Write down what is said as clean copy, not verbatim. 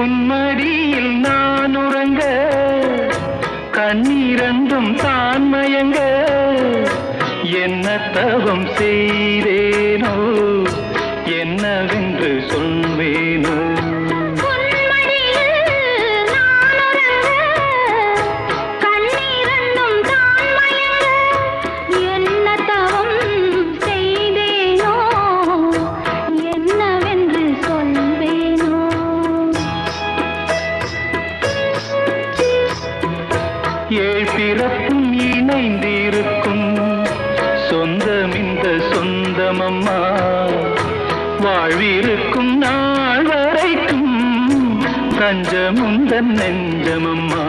உன்மடியில் நான் உறங்க கண்ணீரந்தும் தான் மயங்க என்ன தவம் செய்தேனோ என்னவென்று சொல்வேனோ ஏழ் பிறப்பும் இணைந்திருக்கும் சொந்தம் இந்த சொந்தமம்மா வாழ்விருக்கும் நாள் வரைக்கும் தஞ்சமுந்தன் நெஞ்சமம்மா